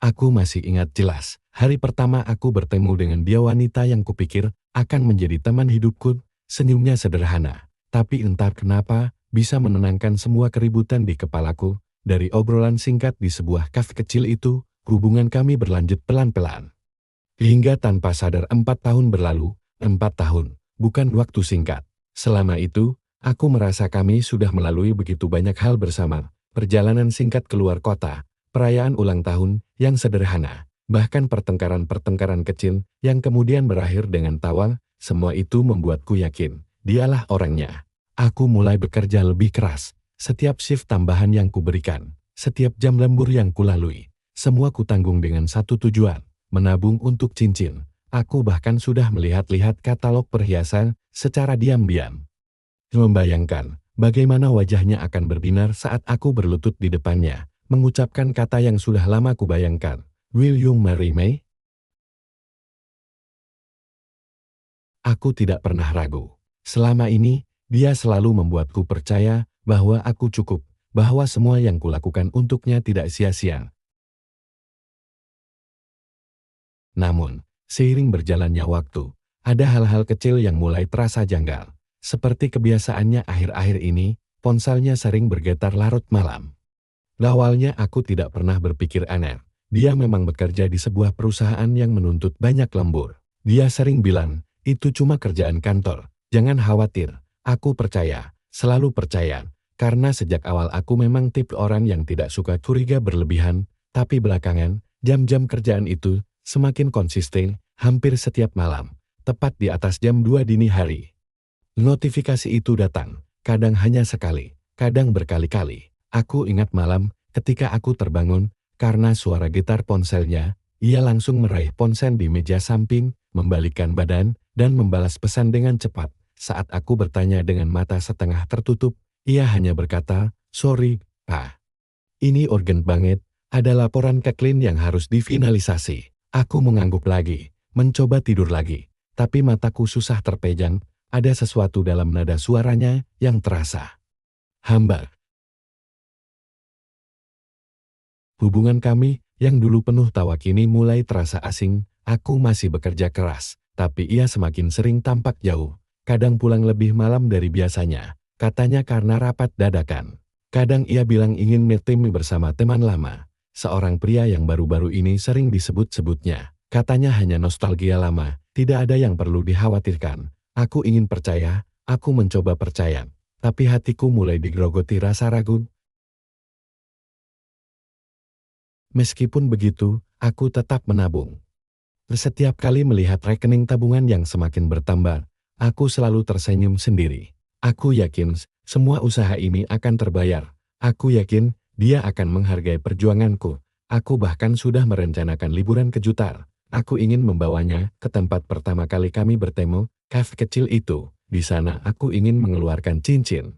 Aku masih ingat jelas, hari pertama aku bertemu dengan dia, wanita yang kupikir akan menjadi teman hidupku. Senyumnya sederhana, tapi entah kenapa bisa menenangkan semua keributan di kepalaku. Dari obrolan singkat di sebuah kafe kecil itu, hubungan kami berlanjut pelan-pelan. Hingga tanpa sadar 4 tahun berlalu. 4 tahun, bukan waktu singkat. Selama itu, aku merasa kami sudah melalui begitu banyak hal bersama. Perjalanan singkat keluar kota, perayaan ulang tahun yang sederhana, bahkan pertengkaran-pertengkaran kecil yang kemudian berakhir dengan tawa. Semua itu membuatku yakin, dialah orangnya. Aku mulai bekerja lebih keras. Setiap shift tambahan yang kuberikan, setiap jam lembur yang kulalui, semua kutanggung dengan satu tujuan, menabung untuk cincin. Aku bahkan sudah melihat-lihat katalog perhiasan secara diam-diam. Membayangkan bagaimana wajahnya akan berbinar saat aku berlutut di depannya, mengucapkan kata yang sudah lama kubayangkan. Will you marry me? Aku tidak pernah ragu. Selama ini, dia selalu membuatku percaya bahwa aku cukup, bahwa semua yang kulakukan untuknya tidak sia-sia. Namun, seiring berjalannya waktu, ada hal-hal kecil yang mulai terasa janggal. Seperti kebiasaannya akhir-akhir ini, ponselnya sering bergetar larut malam. Awalnya aku tidak pernah berpikir aneh. Dia memang bekerja di sebuah perusahaan yang menuntut banyak lembur. Dia sering bilang, itu cuma kerjaan kantor. Jangan khawatir, aku percaya, selalu percaya. Karena sejak awal aku memang tipe orang yang tidak suka curiga berlebihan, tapi belakangan, jam-jam kerjaan itu semakin konsisten, hampir setiap malam, tepat di atas jam 2 dini hari. Notifikasi itu datang, kadang hanya sekali, kadang berkali-kali. Aku ingat malam ketika aku terbangun karena suara gitar ponselnya. Ia langsung meraih ponsel di meja samping, membalikkan badan, dan membalas pesan dengan cepat. Saat aku bertanya dengan mata setengah tertutup, ia hanya berkata, "Sorry, Pak. Ini urgent banget, ada laporan ke klien yang harus difinalisasi." Aku mengangguk lagi, mencoba tidur lagi, tapi mataku susah terpejam. Ada sesuatu dalam nada suaranya yang terasa hambar. Hubungan kami yang dulu penuh tawa kini mulai terasa asing. Aku masih bekerja keras, tapi ia semakin sering tampak jauh. Kadang pulang lebih malam dari biasanya, katanya karena rapat dadakan. Kadang ia bilang ingin meeting bersama teman lama. Seorang pria yang baru-baru ini sering disebut-sebutnya. Katanya hanya nostalgia lama, tidak ada yang perlu dikhawatirkan. Aku ingin percaya, aku mencoba percaya. Tapi hatiku mulai digerogoti rasa ragu. Meskipun begitu, aku tetap menabung. Setiap kali melihat rekening tabungan yang semakin bertambah, aku selalu tersenyum sendiri. Aku yakin semua usaha ini akan terbayar. Aku yakin dia akan menghargai perjuanganku. Aku bahkan sudah merencanakan liburan kejutan. Aku ingin membawanya ke tempat pertama kali kami bertemu, kafe kecil itu. Di sana aku ingin mengeluarkan cincin.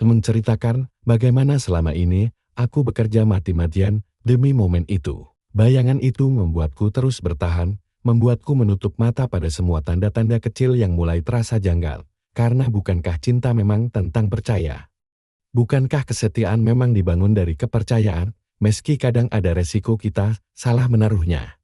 Menceritakan bagaimana selama ini aku bekerja mati-matian demi momen itu. Bayangan itu membuatku terus bertahan, membuatku menutup mata pada semua tanda-tanda kecil yang mulai terasa janggal. Karena bukankah cinta memang tentang percaya? Bukankah kesetiaan memang dibangun dari kepercayaan, meski kadang ada resiko kita salah menaruhnya?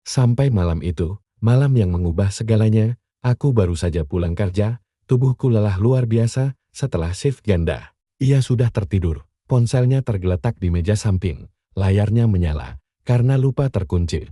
Sampai malam itu, malam yang mengubah segalanya, aku baru saja pulang kerja, tubuhku lelah luar biasa setelah shift ganda. Ia sudah tertidur, ponselnya tergeletak di meja samping, layarnya menyala, karena lupa terkunci.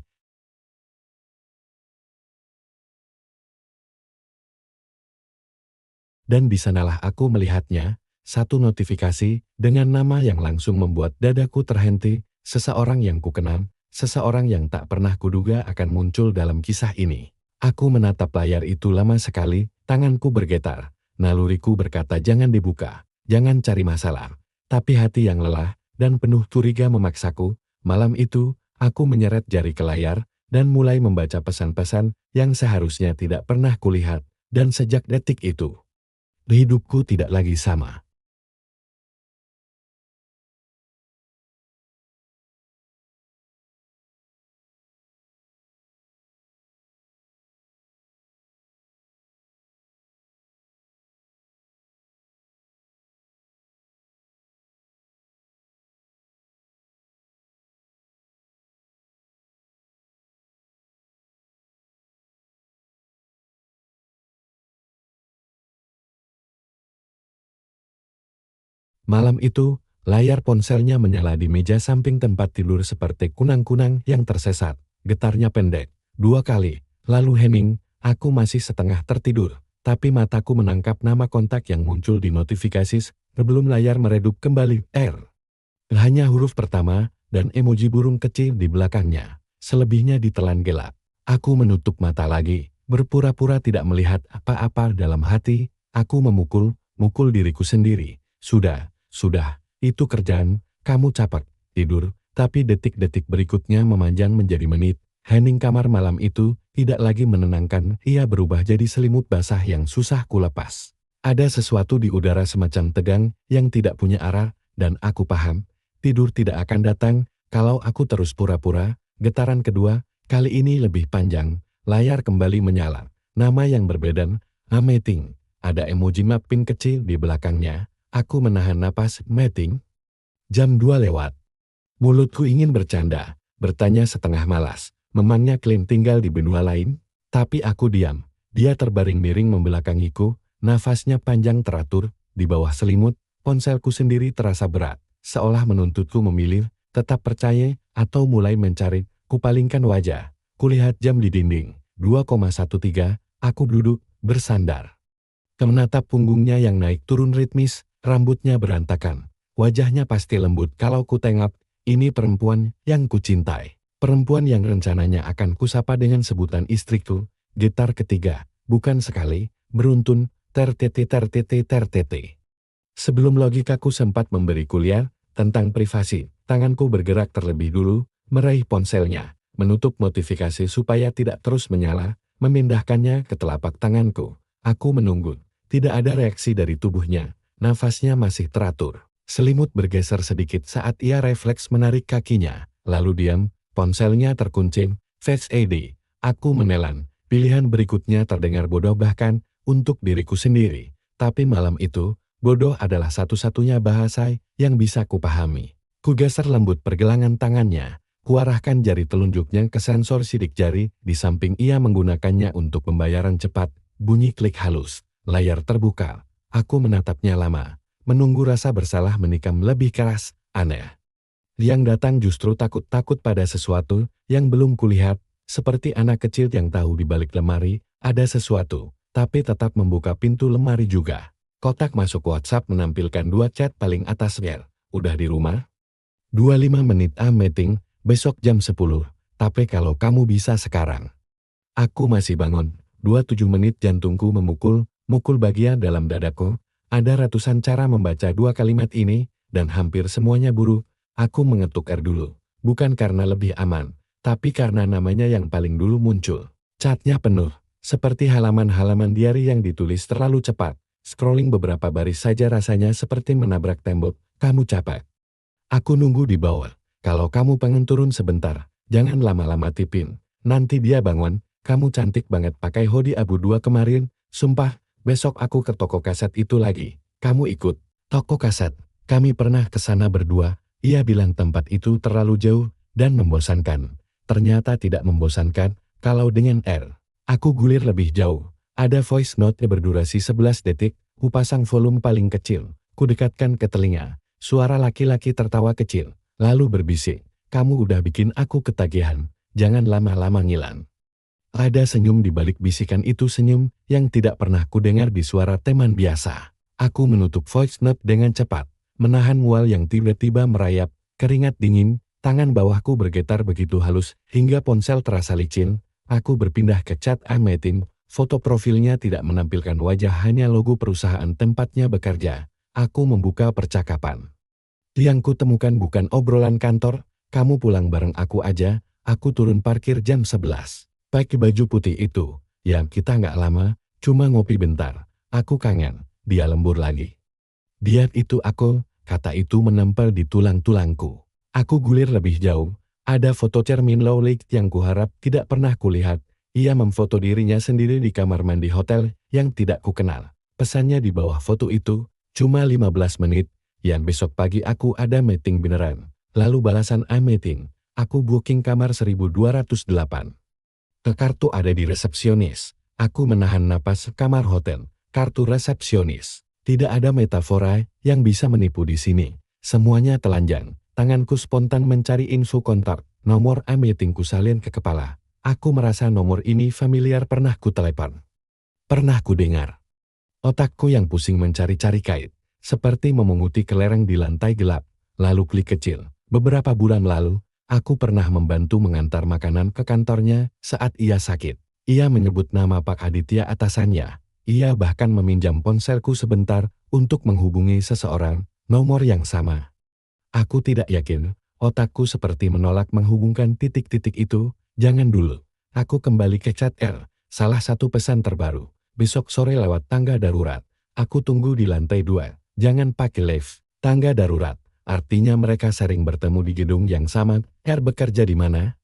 Dan di sanalah aku melihatnya, satu notifikasi dengan nama yang langsung membuat dadaku terhenti, seseorang yang kukenal, seseorang yang tak pernah kuduga akan muncul dalam kisah ini. Aku menatap layar itu lama sekali, tanganku bergetar, naluriku berkata jangan dibuka, jangan cari masalah. Tapi hati yang lelah dan penuh curiga memaksaku. Malam itu, aku menyeret jari ke layar dan mulai membaca pesan-pesan yang seharusnya tidak pernah kulihat. Dan sejak detik itu, hidupku tidak lagi sama. Malam itu, layar ponselnya menyala di meja samping tempat tidur seperti kunang-kunang yang tersesat. Getarnya pendek, 2 kali. Lalu hening, aku masih setengah tertidur. Tapi mataku menangkap nama kontak yang muncul di notifikasi sebelum layar meredup kembali. R. Hanya huruf pertama, dan emoji burung kecil di belakangnya. Selebihnya ditelan gelap. Aku menutup mata lagi, berpura-pura tidak melihat apa-apa dalam hati. Aku mukul diriku sendiri. Sudah, itu kerjaan, kamu capek, tidur. Tapi detik-detik berikutnya memanjang menjadi menit. Hening kamar malam itu tidak lagi menenangkan, ia berubah jadi selimut basah yang susah kulepas. Ada sesuatu di udara semacam tegang yang tidak punya arah, dan aku paham, tidur tidak akan datang kalau aku terus pura-pura. Getaran kedua, kali ini lebih panjang, layar kembali menyala. Nama yang berbeda, meeting. Ada emoji map pin kecil di belakangnya. Aku menahan napas. Meeting. Jam 2 lewat. Mulutku ingin bercanda, bertanya setengah malas. Memangnya klaim tinggal di benua lain? Tapi aku diam. Dia terbaring miring membelakangiku, nafasnya panjang teratur, di bawah selimut. Ponselku sendiri terasa berat, seolah menuntutku memilih, tetap percaya, atau mulai mencari. Kupalingkan wajah, kulihat jam di dinding, 2,13, aku duduk, bersandar. Menatap punggungnya yang naik turun ritmis, rambutnya berantakan. Wajahnya pasti lembut kalau kutengok, ini perempuan yang kucintai. Perempuan yang rencananya akan kusapa dengan sebutan istriku. Getar ketiga, bukan sekali, beruntun, tertete. Sebelum logikaku sempat memberi kuliah tentang privasi, tanganku bergerak terlebih dulu, meraih ponselnya, menutup notifikasi supaya tidak terus menyala, memindahkannya ke telapak tanganku. Aku menunggu, tidak ada reaksi dari tubuhnya, nafasnya masih teratur. Selimut bergeser sedikit saat ia refleks menarik kakinya, lalu diam, ponselnya terkunci. Face ID, aku menelan, pilihan berikutnya terdengar bodoh bahkan untuk diriku sendiri. Tapi malam itu, bodoh adalah satu-satunya bahasa yang bisa kupahami. Kugeser lembut pergelangan tangannya, kuarahkan jari telunjuknya ke sensor sidik jari, di samping ia menggunakannya untuk pembayaran cepat, bunyi klik halus, layar terbuka. Aku menatapnya lama, menunggu rasa bersalah menikam lebih keras, aneh. Yang datang justru takut-takut pada sesuatu yang belum kulihat, seperti anak kecil yang tahu di balik lemari, ada sesuatu, tapi tetap membuka pintu lemari juga. Kotak masuk WhatsApp menampilkan 2 chat paling atas. Udah di rumah? 25 menit meeting, besok jam 10, tapi kalau kamu bisa sekarang. Aku masih bangun, 27 menit jantungku mukul bagian dalam dadaku. Ada ratusan cara membaca 2 kalimat ini, dan hampir semuanya buruk. Aku mengetuk R dulu, bukan karena lebih aman, tapi karena namanya yang paling dulu muncul. Chatnya penuh, seperti halaman-halaman diari yang ditulis terlalu cepat. Scrolling beberapa baris saja rasanya seperti menabrak tembok. Kamu capek. Aku nunggu di bawah. Kalau kamu pengen turun sebentar, jangan lama-lama tipin. Nanti dia bangun, kamu cantik banget pakai hoodie abu 2 kemarin. Sumpah, besok aku ke toko kaset itu lagi. Kamu ikut. Toko kaset. Kami pernah ke sana berdua. Ia bilang tempat itu terlalu jauh dan membosankan. Ternyata tidak membosankan kalau dengan R. Aku gulir lebih jauh. Ada voice note berdurasi 11 detik. Kupasang volume paling kecil. Kudekatkan ke telinga. Suara laki-laki tertawa kecil, lalu berbisik, kamu udah bikin aku ketagihan, jangan lama-lama ngilang. Ada senyum di balik bisikan itu, senyum yang tidak pernah kudengar di suara teman biasa. Aku menutup voice note dengan cepat, menahan mual yang tiba-tiba merayap, keringat dingin, tangan bawahku bergetar begitu halus, hingga ponsel terasa licin. Aku berpindah ke chat meeting, foto profilnya tidak menampilkan wajah, hanya logo perusahaan tempatnya bekerja. Aku membuka percakapan. Yang kutemukan bukan obrolan kantor, kamu pulang bareng aku aja, aku turun parkir jam 11. Pakai baju putih itu, ya kita nggak lama, cuma ngopi bentar. Aku kangen, dia lembur lagi. Dia itu aku, kata itu menempel di tulang-tulangku. Aku gulir lebih jauh, ada foto cermin Lowlight yang kuharap tidak pernah kulihat. Ia memfoto dirinya sendiri di kamar mandi hotel yang tidak kukenal. Pesannya di bawah foto itu, cuma 15 menit, yang besok pagi aku ada meeting beneran. Lalu balasan meeting, aku booking kamar 1208. Ke kartu ada di resepsionis. Aku menahan napas. Kamar hotel, kartu resepsionis. Tidak ada metafora yang bisa menipu di sini. Semuanya telanjang. Tanganku spontan mencari info kontak. Nomor meeting ku salin ke kepala. Aku merasa nomor ini familiar, pernah ku telepon. Pernah ku dengar. Otakku yang pusing mencari-cari kait. Seperti memunguti kelereng di lantai gelap. Lalu klik kecil. Beberapa bulan lalu, aku pernah membantu mengantar makanan ke kantornya saat ia sakit. Ia menyebut nama Pak Aditya atasannya. Ia bahkan meminjam ponselku sebentar untuk menghubungi seseorang, nomor yang sama. Aku tidak yakin, otakku seperti menolak menghubungkan titik-titik itu. Jangan dulu. Aku kembali ke chat R, salah satu pesan terbaru. Besok sore lewat tangga darurat. Aku tunggu di lantai 2. Jangan pakai lift. Tangga darurat. Artinya mereka sering bertemu di gedung yang sama. R bekerja di mana?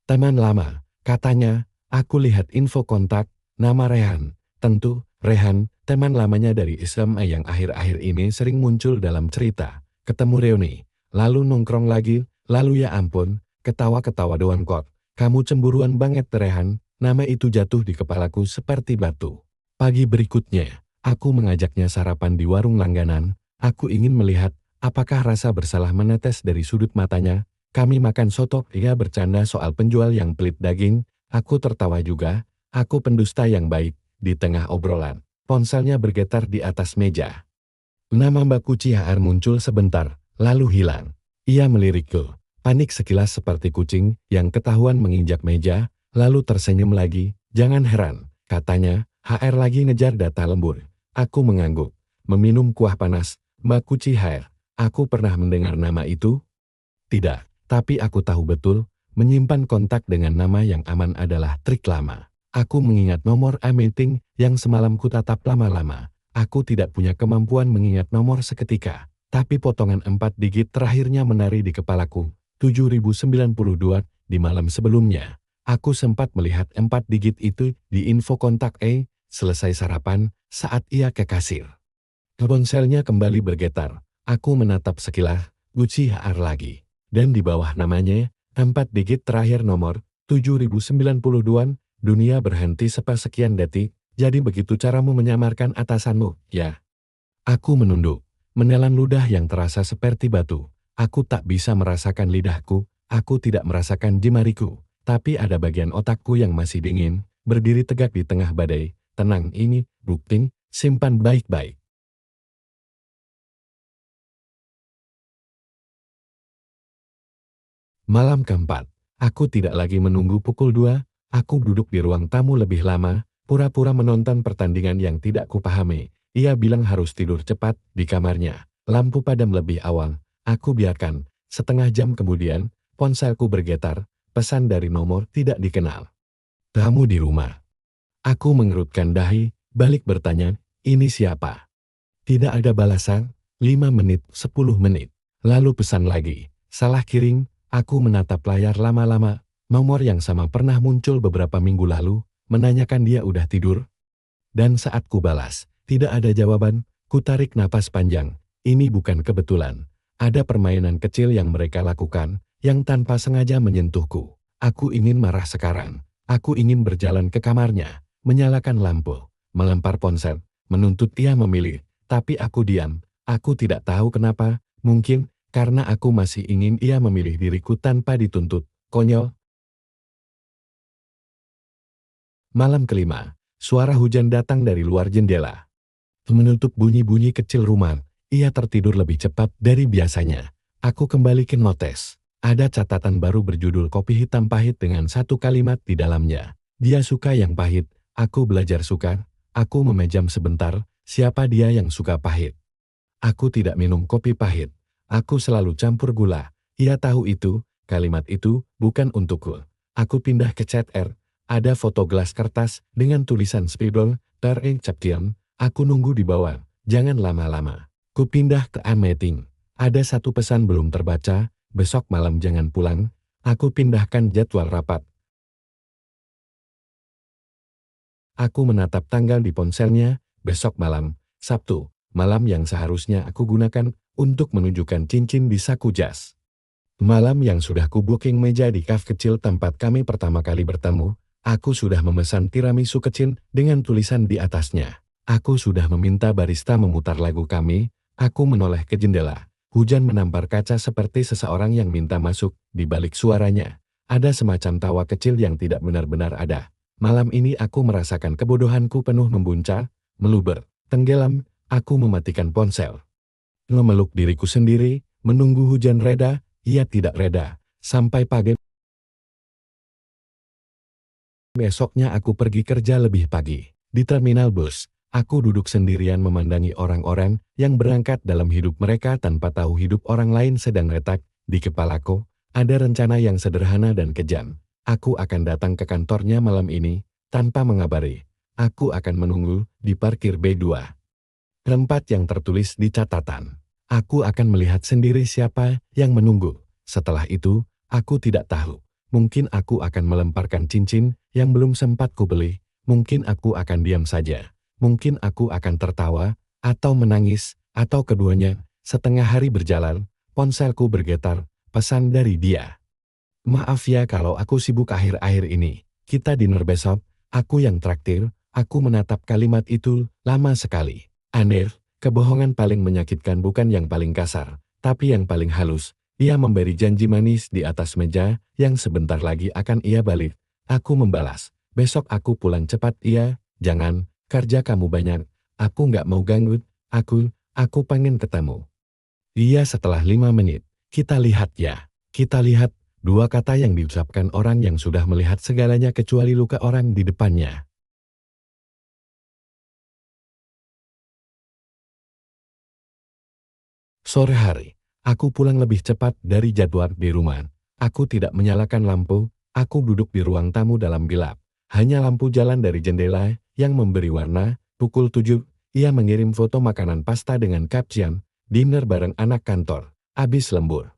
Teman lama, katanya. Aku lihat info kontak, nama Rehan. Tentu, Rehan, teman lamanya dari SMA yang akhir-akhir ini sering muncul dalam cerita. Ketemu reuni, lalu nongkrong lagi, lalu ya ampun, ketawa-ketawa doang kok. Kamu cemburuan banget Rehan, nama itu jatuh di kepalaku seperti batu. Pagi berikutnya, aku mengajaknya sarapan di warung langganan. Aku ingin melihat apakah rasa bersalah menetes dari sudut matanya. Kami makan soto, ia bercanda soal penjual yang pelit daging. Aku tertawa juga. Aku pendusta yang baik. Di tengah obrolan, ponselnya bergetar di atas meja. Nama Mbak Kuci HR muncul sebentar, lalu hilang. Ia melirikku, panik sekilas seperti kucing yang ketahuan menginjak meja, lalu tersenyum lagi. Jangan heran, katanya, HR lagi ngejar data lembur. Aku mengangguk, meminum kuah panas. Mbak Kuci HR, aku pernah mendengar nama itu? Tidak, tapi aku tahu betul, menyimpan kontak dengan nama yang aman adalah trik lama. Aku mengingat nomor meeting yang semalam ku tatap lama-lama. Aku tidak punya kemampuan mengingat nomor seketika, tapi potongan 4 digit terakhirnya menari di kepalaku. 7092 di malam sebelumnya. Aku sempat melihat 4 digit itu di info kontak selesai sarapan saat ia ke kasir. Ponselnya kembali bergetar. Aku menatap sekilas, Guci HR lagi. Dan di bawah namanya, 4 digit terakhir nomor 7092. Dunia berhenti sepersekian detik. Jadi begitu caramu menyamarkan atasanmu, ya? Aku menunduk, menelan ludah yang terasa seperti batu. Aku tak bisa merasakan lidahku, aku tidak merasakan jemariku. Tapi ada bagian otakku yang masih dingin, berdiri tegak di tengah badai. Tenang, ini, bukti, simpan baik-baik. Malam keempat, aku tidak lagi menunggu pukul 2, aku duduk di ruang tamu lebih lama, pura-pura menonton pertandingan yang tidak kupahami. Ia bilang harus tidur cepat di kamarnya. Lampu padam lebih awal. Aku biarkan. Setengah jam kemudian, ponselku bergetar. Pesan dari nomor tidak dikenal. Tamu di rumah. Aku mengerutkan dahi, balik bertanya, ini siapa? Tidak ada balasan. 5 menit, 10 menit. Lalu pesan lagi. Salah kirim. Aku menatap layar lama-lama. Nomor yang sama pernah muncul beberapa minggu lalu. Menanyakan dia udah tidur. Dan saat ku balas, tidak ada jawaban, ku tarik napas panjang. Ini bukan kebetulan. Ada permainan kecil yang mereka lakukan, yang tanpa sengaja menyentuhku. Aku ingin marah sekarang. Aku ingin berjalan ke kamarnya, menyalakan lampu, melempar ponsel, menuntut ia memilih. Tapi aku diam. Aku tidak tahu kenapa, mungkin karena aku masih ingin ia memilih diriku tanpa dituntut. Konyol. Malam kelima, suara hujan datang dari luar jendela. Menutup bunyi-bunyi kecil rumah, ia tertidur lebih cepat dari biasanya. Aku kembali ke notes. Ada catatan baru berjudul kopi hitam pahit dengan satu kalimat di dalamnya. Dia suka yang pahit, aku belajar suka, aku memejam sebentar, siapa dia yang suka pahit? Aku tidak minum kopi pahit, aku selalu campur gula. Ia tahu itu, kalimat itu bukan untukku. Aku pindah ke chat R. Ada foto gelas kertas dengan tulisan spidol, Caption. Aku nunggu di bawah, jangan lama-lama. Ku pindah ke meeting. Ada satu pesan belum terbaca, besok malam jangan pulang. Aku pindahkan jadwal rapat. Aku menatap tanggal di ponselnya, besok malam, Sabtu, malam yang seharusnya aku gunakan untuk menunjukkan cincin di saku jas. Malam yang sudah ku booking meja di cafe kecil tempat kami pertama kali bertemu. Aku sudah memesan tiramisu kecil dengan tulisan di atasnya. Aku sudah meminta barista memutar lagu kami. Aku menoleh ke jendela. Hujan menampar kaca seperti seseorang yang minta masuk. Di balik suaranya, ada semacam tawa kecil yang tidak benar-benar ada. Malam ini aku merasakan kebodohanku penuh membuncah, meluber, tenggelam. Aku mematikan ponsel. Memeluk diriku sendiri, menunggu hujan reda. Ia tidak reda. Sampai pagi. Besoknya aku pergi kerja lebih pagi. Di terminal bus, aku duduk sendirian memandangi orang-orang yang berangkat dalam hidup mereka tanpa tahu hidup orang lain sedang retak. Di kepalaku, ada rencana yang sederhana dan kejam. Aku akan datang ke kantornya malam ini, tanpa mengabari. Aku akan menunggu di parkir B2. Tempat yang tertulis di catatan. Aku akan melihat sendiri siapa yang menunggu. Setelah itu, aku tidak tahu. Mungkin aku akan melemparkan cincin yang belum sempat kubeli. Mungkin aku akan diam saja. Mungkin aku akan tertawa, atau menangis, atau keduanya. Setengah hari berjalan, ponselku bergetar, pesan dari dia. Maaf ya kalau aku sibuk akhir-akhir ini. Kita dinner besok, aku yang traktir. Aku menatap kalimat itu lama sekali. Aneh, kebohongan paling menyakitkan bukan yang paling kasar, tapi yang paling halus. Ia memberi janji manis di atas meja, yang sebentar lagi akan ia balik. Aku membalas. Besok aku pulang cepat iya, jangan, kerja kamu banyak. Aku nggak mau ganggu, aku pengen ketemu. Iya setelah 5 menit. Kita lihat ya. Kita lihat, dua kata yang diucapkan orang yang sudah melihat segalanya kecuali luka orang di depannya. Sore hari, aku pulang lebih cepat dari jadwal di rumah. Aku tidak menyalakan lampu, aku duduk di ruang tamu dalam gelap. Hanya lampu jalan dari jendela yang memberi warna. Pukul 7, ia mengirim foto makanan pasta dengan caption, dinner bareng anak kantor, abis lembur.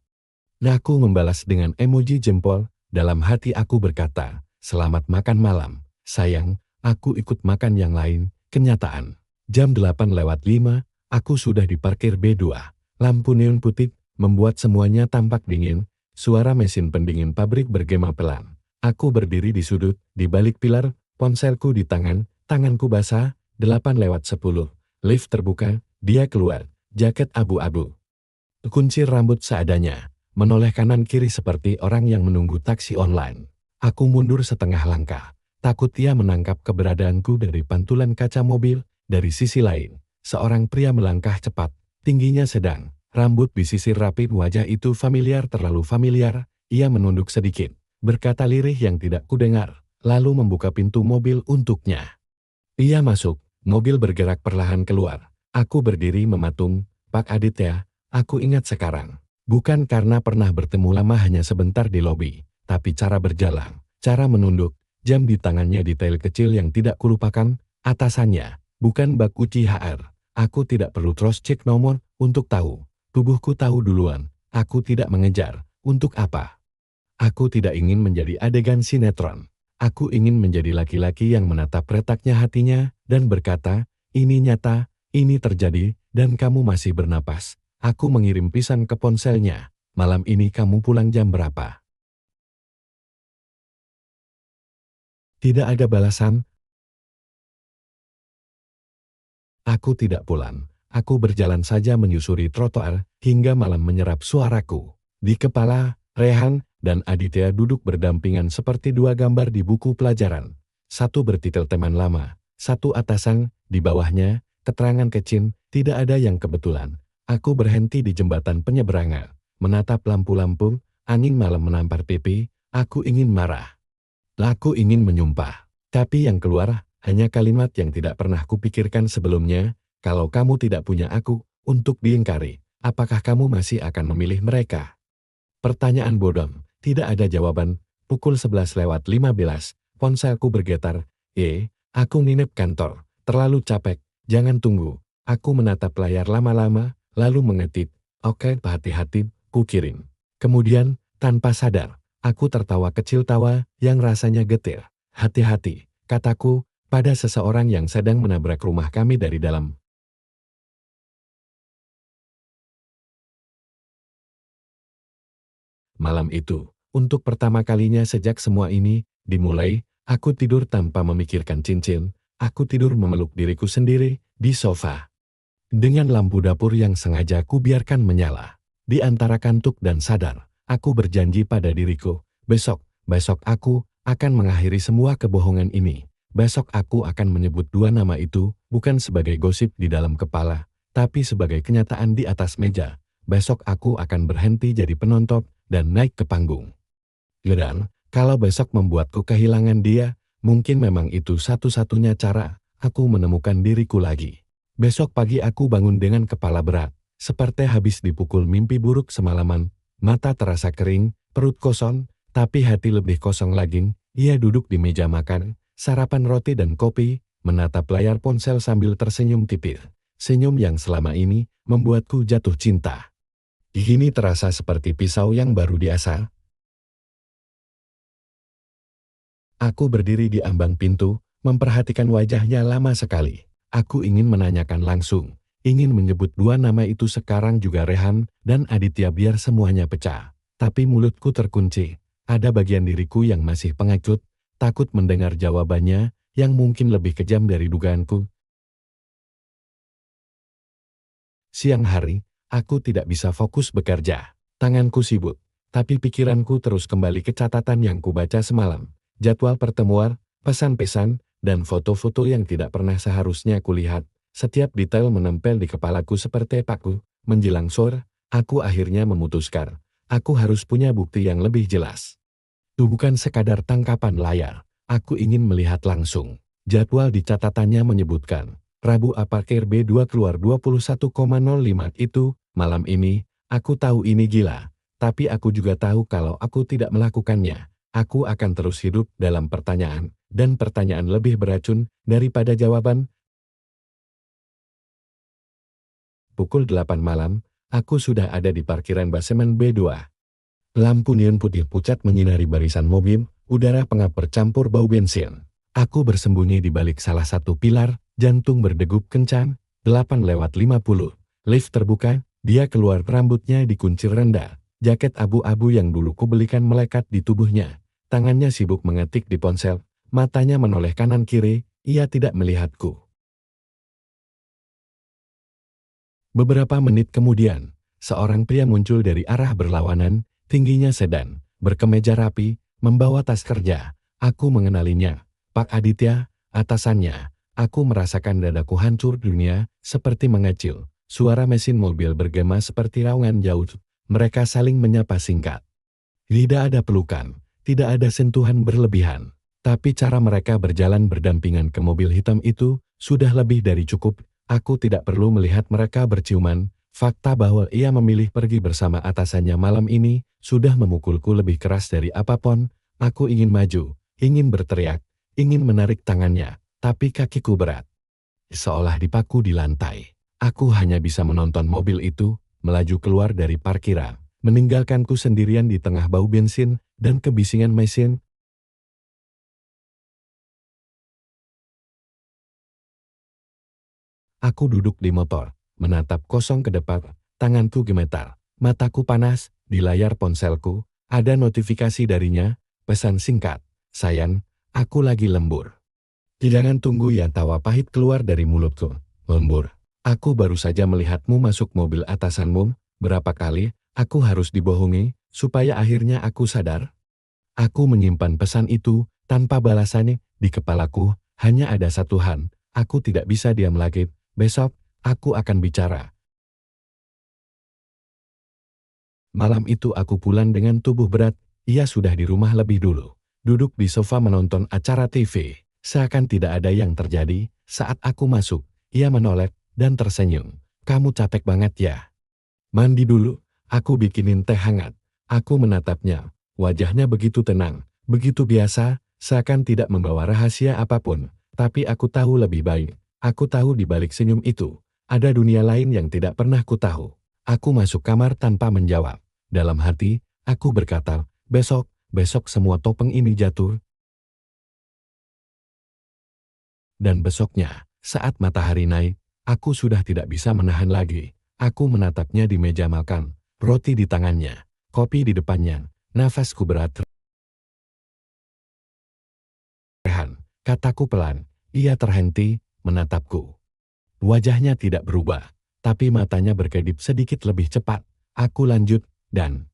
Aku membalas dengan emoji jempol. Dalam hati aku berkata, selamat makan malam. Sayang, aku ikut makan yang lain. Kenyataan. Jam 8:05, aku sudah di parkir B2. Lampu neon putih membuat semuanya tampak dingin. Suara mesin pendingin pabrik bergema pelan. Aku berdiri di sudut, di balik pilar, ponselku di tangan, tanganku basah. 8:10. Lift terbuka, dia keluar. Jaket abu-abu. Kunci rambut seadanya. Menoleh kanan kiri seperti orang yang menunggu taksi online. Aku mundur setengah langkah. Takut ia menangkap keberadaanku dari pantulan kaca mobil. Dari sisi lain, seorang pria melangkah cepat. Tingginya sedang, rambut disisir rapi, wajah itu familiar, terlalu familiar. Ia menunduk sedikit, berkata lirih yang tidak kudengar, lalu membuka pintu mobil untuknya. Ia masuk, mobil bergerak perlahan keluar. Aku berdiri mematung. Pak Aditya, aku ingat sekarang. Bukan karena pernah bertemu lama hanya sebentar di lobi, tapi cara berjalan, cara menunduk, jam di tangannya, detail kecil yang tidak kulupakan. Atasannya, bukan bak uji HR. Aku tidak perlu cross check nomor untuk tahu. Tubuhku tahu duluan. Aku tidak mengejar. Untuk apa? Aku tidak ingin menjadi adegan sinetron. Aku ingin menjadi laki-laki yang menatap retaknya hatinya dan berkata, ini nyata, ini terjadi, dan kamu masih bernapas. Aku mengirim pesan ke ponselnya. Malam ini kamu pulang jam berapa? Tidak ada balasan. Aku tidak pulang. Aku berjalan saja menyusuri trotoar, hingga malam menyerap suaraku. Di kepala, Rehan dan Aditya duduk berdampingan seperti dua gambar di buku pelajaran. Satu bertitel teman lama, satu atasan, di bawahnya, keterangan kecil, tidak ada yang kebetulan. Aku berhenti di jembatan penyeberangan, menatap lampu-lampu, angin malam menampar pipi. Aku ingin marah. Aku ingin menyumpah. Tapi yang keluar, hanya kalimat yang tidak pernah kupikirkan sebelumnya. Kalau kamu tidak punya aku untuk diingkari, apakah kamu masih akan memilih mereka? Pertanyaan bodoh, tidak ada jawaban. Pukul 11:15, ponselku bergetar. Aku nginep kantor, terlalu capek, jangan tunggu. Aku menatap layar lama-lama, lalu mengetik, oke, hati-hati, kukirim. Kemudian, tanpa sadar, aku tertawa kecil, tawa yang rasanya getir. Hati-hati, kataku, pada seseorang yang sedang menabrak rumah kami dari dalam. Malam itu, untuk pertama kalinya sejak semua ini dimulai, aku tidur tanpa memikirkan cincin. Aku tidur memeluk diriku sendiri di sofa. Dengan lampu dapur yang sengaja kubiarkan menyala. Di antara kantuk dan sadar, aku berjanji pada diriku, besok aku akan mengakhiri semua kebohongan ini. Besok aku akan menyebut dua nama itu, bukan sebagai gosip di dalam kepala, tapi sebagai kenyataan di atas meja. Besok aku akan berhenti jadi penonton dan naik ke panggung. Dan, kalau besok membuatku kehilangan dia, mungkin memang itu satu-satunya cara aku menemukan diriku lagi. Besok pagi aku bangun dengan kepala berat, seperti habis dipukul mimpi buruk semalaman. Mata terasa kering, perut kosong, tapi hati lebih kosong lagi. Ia duduk di meja makan, sarapan roti dan kopi, menatap layar ponsel sambil tersenyum tipis. Senyum yang selama ini membuatku jatuh cinta. Kini terasa seperti pisau yang baru diasah. Aku berdiri di ambang pintu, memperhatikan wajahnya lama sekali. Aku ingin menanyakan langsung, ingin menyebut dua nama itu sekarang juga Rehan dan Aditya biar semuanya pecah. Tapi mulutku terkunci, ada bagian diriku yang masih pengecut, takut mendengar jawabannya yang mungkin lebih kejam dari dugaanku. Siang hari, aku tidak bisa fokus bekerja. Tanganku sibuk, tapi pikiranku terus kembali ke catatan yang kubaca semalam. Jadwal pertemuan, pesan-pesan, dan foto-foto yang tidak pernah seharusnya kulihat. Setiap detail menempel di kepalaku seperti paku. Menjelang sore, aku akhirnya memutuskan. Aku harus punya bukti yang lebih jelas. Itu bukan sekadar tangkapan layar. Aku ingin melihat langsung. Jadwal di catatannya menyebutkan, Rabu Apakir B2 keluar 21,05 itu, malam ini, aku tahu ini gila. Tapi aku juga tahu kalau aku tidak melakukannya, aku akan terus hidup dalam pertanyaan, dan pertanyaan lebih beracun daripada jawaban. Pukul 8 malam, aku sudah ada di parkiran basemen B2. Lampu neon putih pucat menyinari barisan mobil, udara pengap bercampur bau bensin. Aku bersembunyi di balik salah satu pilar, jantung berdegup kencang. 8:50. Lift terbuka, dia keluar, rambutnya dikuncir rendah. Jaket abu-abu yang dulu kubelikan melekat di tubuhnya. Tangannya sibuk mengetik di ponsel, matanya menoleh kanan kiri, ia tidak melihatku. Beberapa menit kemudian, seorang pria muncul dari arah berlawanan, tingginya sedan, berkemeja rapi, membawa tas kerja. Aku mengenalinya, Pak Aditya, atasannya. Aku merasakan dadaku hancur, dunia seperti mengecil. Suara mesin mobil bergema seperti raungan jauh. Mereka saling menyapa singkat. Tidak ada pelukan, tidak ada sentuhan berlebihan. Tapi cara mereka berjalan berdampingan ke mobil hitam itu sudah lebih dari cukup. Aku tidak perlu melihat mereka berciuman. Fakta bahwa ia memilih pergi bersama atasannya malam ini sudah memukulku lebih keras dari apapun. Aku ingin maju, ingin berteriak, ingin menarik tangannya, tapi kakiku berat. Seolah dipaku di lantai. Aku hanya bisa menonton mobil itu melaju keluar dari parkiran, meninggalkanku sendirian di tengah bau bensin dan kebisingan mesin. Aku duduk di motor, menatap kosong ke depan, tanganku gemetar, mataku panas. Di layar ponselku ada notifikasi darinya, pesan singkat, "Sayang, aku lagi lembur." Jangan tunggu, ya, tawa pahit keluar dari mulutku. Lembur? Aku baru saja melihatmu masuk mobil atasanmu. Berapa kali aku harus dibohongi supaya akhirnya aku sadar? Aku menyimpan pesan itu tanpa balasannya di kepalaku. Hanya ada satu hal, aku tidak bisa diam lagi. Besok, aku akan bicara. Malam itu aku pulang dengan tubuh berat. Ia sudah di rumah lebih dulu. Duduk di sofa menonton acara TV. Seakan tidak ada yang terjadi. Saat aku masuk, ia menoleh dan tersenyum. "Kamu capek banget ya? Mandi dulu, aku bikinin teh hangat." Aku menatapnya. Wajahnya begitu tenang, begitu biasa, seakan tidak membawa rahasia apapun. Tapi aku tahu lebih baik. Aku tahu di balik senyum itu, ada dunia lain yang tidak pernah ku tahu. Aku masuk kamar tanpa menjawab. Dalam hati, aku berkata, besok semua topeng ini jatuh. Dan besoknya, saat matahari naik, aku sudah tidak bisa menahan lagi. Aku menatapnya di meja makan, roti di tangannya, kopi di depannya, nafasku berat. "Rehan," kataku pelan, Ia terhenti, menatapku. Wajahnya tidak berubah, tapi matanya berkedip sedikit lebih cepat. Aku lanjut, dan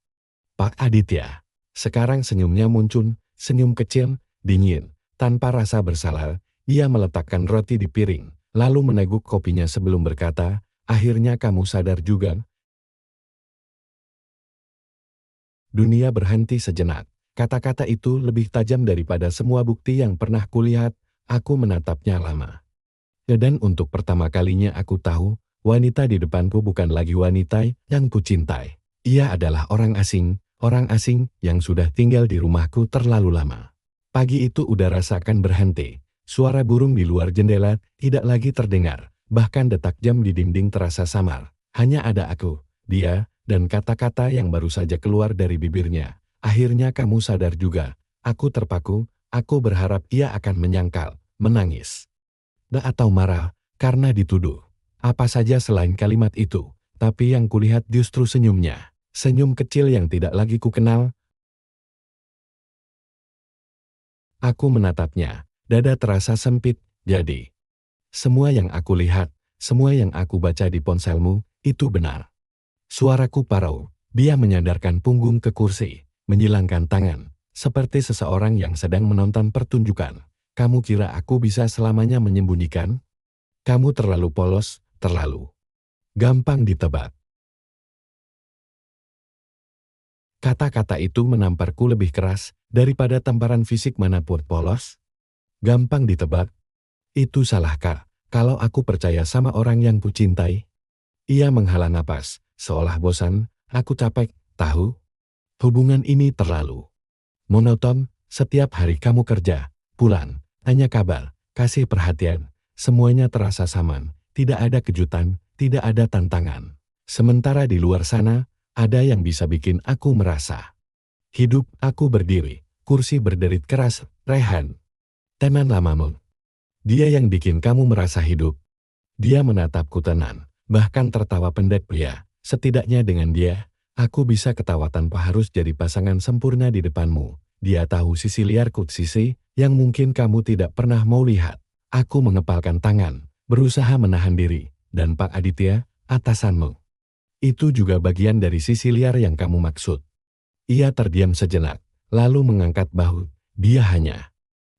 Pak Aditya. Sekarang senyumnya muncul, senyum kecil, dingin, tanpa rasa bersalah. Ia meletakkan roti di piring, lalu meneguk kopinya sebelum berkata, akhirnya kamu sadar juga. Dunia berhenti sejenak. Kata-kata itu lebih tajam daripada semua bukti yang pernah kulihat. Aku menatapnya lama. Dan untuk pertama kalinya aku tahu, wanita di depanku bukan lagi wanita yang kucintai. Ia adalah orang asing yang sudah tinggal di rumahku terlalu lama. Pagi itu udara seakan berhenti. Suara burung di luar jendela tidak lagi terdengar. Bahkan detak jam di dinding terasa samar. Hanya ada aku, dia, dan kata-kata yang baru saja keluar dari bibirnya. Akhirnya kamu sadar juga. Aku terpaku, aku berharap ia akan menyangkal, menangis. Atau marah, karena dituduh. Apa saja selain kalimat itu, tapi yang kulihat justru senyumnya. Senyum kecil yang tidak lagi kukenal. Aku menatapnya, dada terasa sempit, jadi. Semua yang aku lihat, semua yang aku baca di ponselmu, itu benar. Suaraku parau, dia menyandarkan punggung ke kursi, menyilangkan tangan, seperti seseorang yang sedang menonton pertunjukan. Kamu kira aku bisa selamanya menyembunyikan? Kamu terlalu polos, terlalu gampang ditebak. Kata-kata itu menamparku lebih keras daripada tamparan fisik manapun. Polos, gampang ditebak. Itu salahkah kalau aku percaya sama orang yang kucintai? Ia menghela napas, seolah bosan. Aku capek, tahu? Hubungan ini terlalu monoton. Setiap hari kamu kerja, pulang, tanya kabar, kasih perhatian. Semuanya terasa sama, tidak ada kejutan, tidak ada tantangan. Sementara di luar sana, ada yang bisa bikin aku merasa hidup. Aku berdiri, kursi berderit keras. Rehan, teman lamamu. Dia yang bikin kamu merasa hidup. Dia menatapku tenang, bahkan tertawa pendek. Pria, setidaknya dengan dia, aku bisa ketawa tanpa harus jadi pasangan sempurna di depanmu. Dia tahu sisi liarku, sisi yang mungkin kamu tidak pernah mau lihat. Aku mengepalkan tangan, berusaha menahan diri, dan Pak Aditya, atasanmu. Itu juga bagian dari sisi liar yang kamu maksud. Ia terdiam sejenak, lalu mengangkat bahu. Dia hanya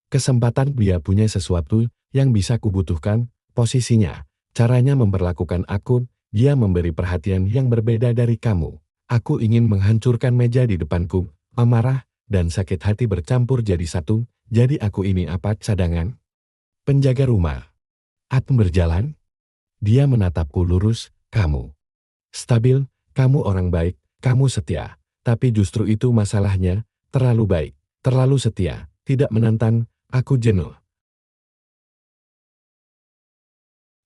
kesempatan. Dia punya sesuatu yang bisa kubutuhkan, posisinya, caranya memperlakukan aku. Dia memberi perhatian yang berbeda dari kamu. Aku ingin menghancurkan meja di depanku, amarah dan sakit hati bercampur jadi satu. Jadi aku ini apa, cadangan? Penjaga rumah? Aku berjalan? Dia menatapku lurus. Kamu stabil, kamu orang baik, kamu setia. Tapi justru itu masalahnya, terlalu baik, terlalu setia, tidak menantang. Aku jenuh.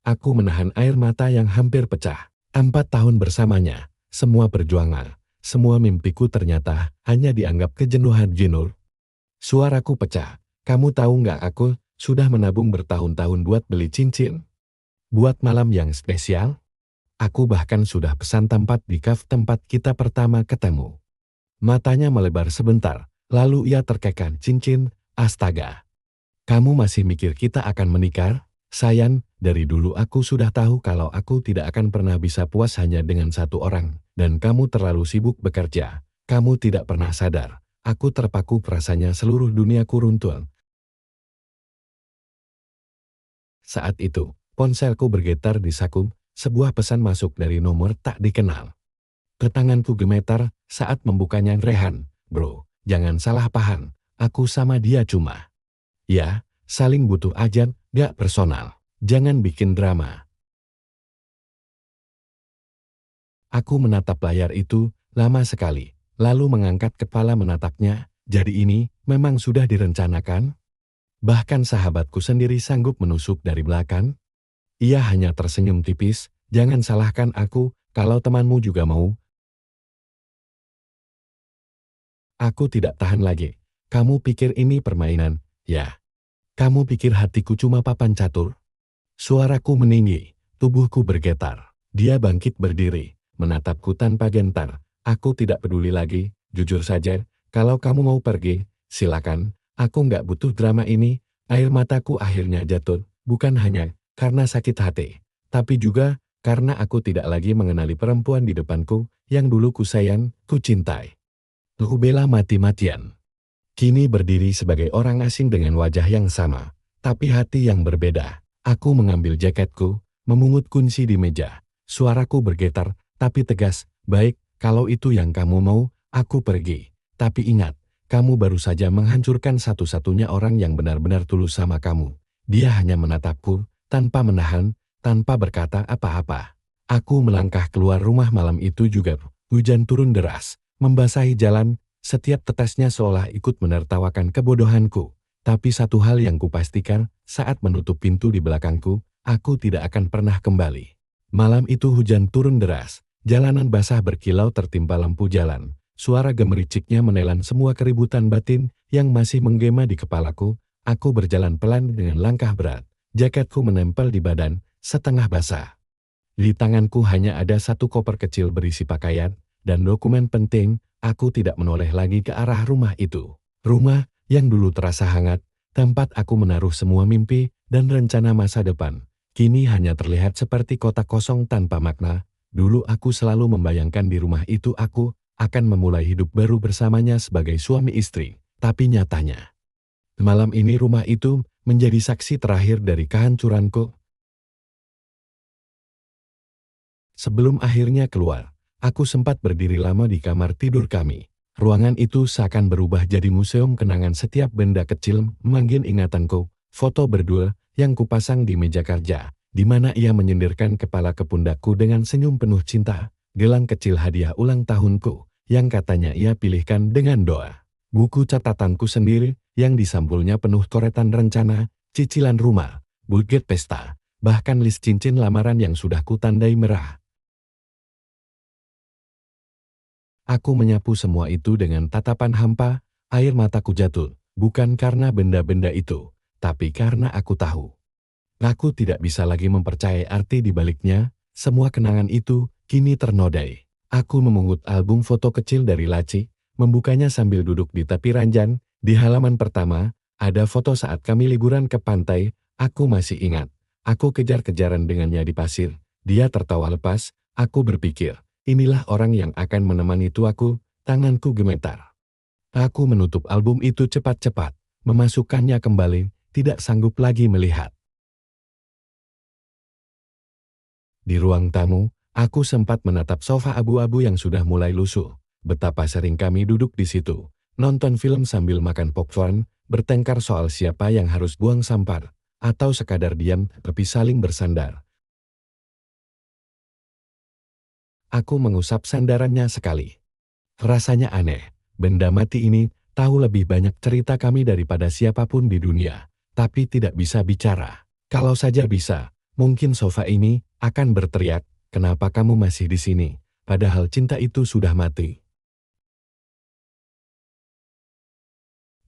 Aku menahan air mata yang hampir pecah. 4 tahun bersamanya, semua perjuangan, semua mimpiku ternyata hanya dianggap kejenuhan. Jenuh. Suaraku pecah. Kamu tahu nggak, aku sudah menabung bertahun-tahun buat beli cincin. Buat malam yang spesial. Aku bahkan sudah pesan tempat di kafe tempat kita pertama ketemu. Matanya melebar sebentar, lalu ia terkekan. Cincin, astaga. Kamu masih mikir kita akan menikah? Sayang, dari dulu aku sudah tahu kalau aku tidak akan pernah bisa puas hanya dengan satu orang, dan kamu terlalu sibuk bekerja. Kamu tidak pernah sadar. Aku terpaku, rasanya seluruh duniaku runtuh. Saat itu, ponselku bergetar di saku, sebuah pesan masuk dari nomor tak dikenal. Tanganku gemetar saat membukanya. Rehan, bro, jangan salah paham, aku sama dia cuma, ya, saling butuh aja, gak personal. Jangan bikin drama. Aku menatap layar itu, lama sekali, lalu mengangkat kepala menatapnya. Jadi ini, memang sudah direncanakan? Bahkan sahabatku sendiri sanggup menusuk dari belakang? Ia hanya tersenyum tipis. Jangan salahkan aku, kalau temanmu juga mau. Aku tidak tahan lagi. Kamu pikir ini permainan, ya? Kamu pikir hatiku cuma papan catur? Suaraku meninggi, tubuhku bergetar. Dia bangkit berdiri, menatapku tanpa gentar. Aku tidak peduli lagi, jujur saja, kalau kamu mau pergi, silakan. Aku nggak butuh drama ini, Air mataku akhirnya jatuh, bukan hanya karena sakit hati, tapi juga karena aku tidak lagi mengenali perempuan di depanku yang dulu ku sayang, ku cintai. Ku bela mati-matian. Kini berdiri sebagai orang asing dengan wajah yang sama, tapi hati yang berbeda. Aku mengambil jaketku, memungut kunci di meja. Suaraku bergetar, tapi tegas. Baik, kalau itu yang kamu mau, aku pergi. Tapi ingat, kamu baru saja menghancurkan satu-satunya orang yang benar-benar tulus sama kamu. Dia hanya menatapku, tanpa menahan, tanpa berkata apa-apa. Aku melangkah keluar rumah malam itu juga. Hujan turun deras, membasahi jalan. Setiap tetesnya seolah ikut menertawakan kebodohanku. Tapi satu hal yang kupastikan, saat menutup pintu di belakangku, aku tidak akan pernah kembali. Malam itu hujan turun deras, jalanan basah berkilau tertimpa lampu jalan. Suara gemericiknya menelan semua keributan batin yang masih menggema di kepalaku. Aku berjalan pelan dengan langkah berat. Jaketku menempel di badan, setengah basah. Di tanganku hanya ada satu koper kecil berisi pakaian dan dokumen penting. Aku tidak menoleh lagi ke arah rumah itu. Rumah yang dulu terasa hangat, tempat aku menaruh semua mimpi dan rencana masa depan. Kini hanya terlihat seperti kotak kosong tanpa makna. Dulu aku selalu membayangkan di rumah itu aku akan memulai hidup baru bersamanya sebagai suami istri. Tapi nyatanya, malam ini rumah itu menjadi saksi terakhir dari kehancuranku. Sebelum akhirnya keluar, aku sempat berdiri lama di kamar tidur kami. Ruangan itu seakan berubah jadi museum kenangan. Setiap benda kecil memanggil ingatanku. Foto berdua yang kupasang di meja kerja, di mana ia menyindirkan kepala ke pundakku dengan senyum penuh cinta. Gelang kecil hadiah ulang tahunku, yang katanya ia pilihkan dengan doa. Buku catatanku sendiri, yang di sampulnya penuh coretan rencana, cicilan rumah, budget pesta, bahkan list cincin lamaran yang sudah kutandai merah. Aku menyapu semua itu dengan tatapan hampa. Air mataku jatuh, bukan karena benda-benda itu, tapi karena aku tahu. Aku tidak bisa lagi mempercayai arti di baliknya. Semua kenangan itu kini ternodai. Aku memungut album foto kecil dari laci, membukanya sambil duduk di tepi ranjang. Di halaman pertama, ada foto saat kami liburan ke pantai. Aku masih ingat. Aku kejar-kejaran dengannya di pasir. Dia tertawa lepas. Aku berpikir, inilah orang yang akan menemani tuaku. Tanganku gemetar. Aku menutup album itu cepat-cepat, memasukkannya kembali, tidak sanggup lagi melihat. Di ruang tamu, aku sempat menatap sofa abu-abu yang sudah mulai lusuh. Betapa sering kami duduk di situ, nonton film sambil makan popcorn, bertengkar soal siapa yang harus buang sampah, atau sekadar diam tapi saling bersandar. Aku mengusap sandarannya sekali. Rasanya aneh, benda mati ini tahu lebih banyak cerita kami daripada siapapun di dunia, tapi tidak bisa bicara. Kalau saja bisa, mungkin sofa ini akan berteriak, "Kenapa kamu masih di sini?" Padahal cinta itu sudah mati.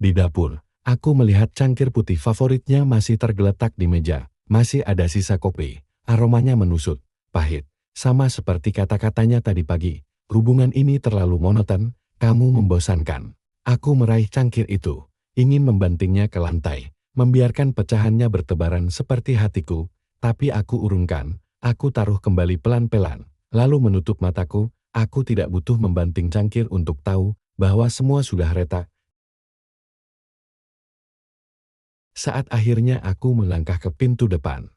Di dapur, aku melihat cangkir putih favoritnya masih tergeletak di meja. Masih ada sisa kopi, aromanya menusuk, pahit, sama seperti kata-katanya tadi pagi. Hubungan ini terlalu monoton, kamu membosankan. Aku meraih cangkir itu, ingin membantingnya ke lantai, membiarkan pecahannya bertebaran seperti hatiku, tapi aku urungkan. Aku taruh kembali pelan-pelan, lalu menutup mataku. Aku tidak butuh membanting cangkir untuk tahu bahwa semua sudah retak. Saat akhirnya aku melangkah ke pintu depan.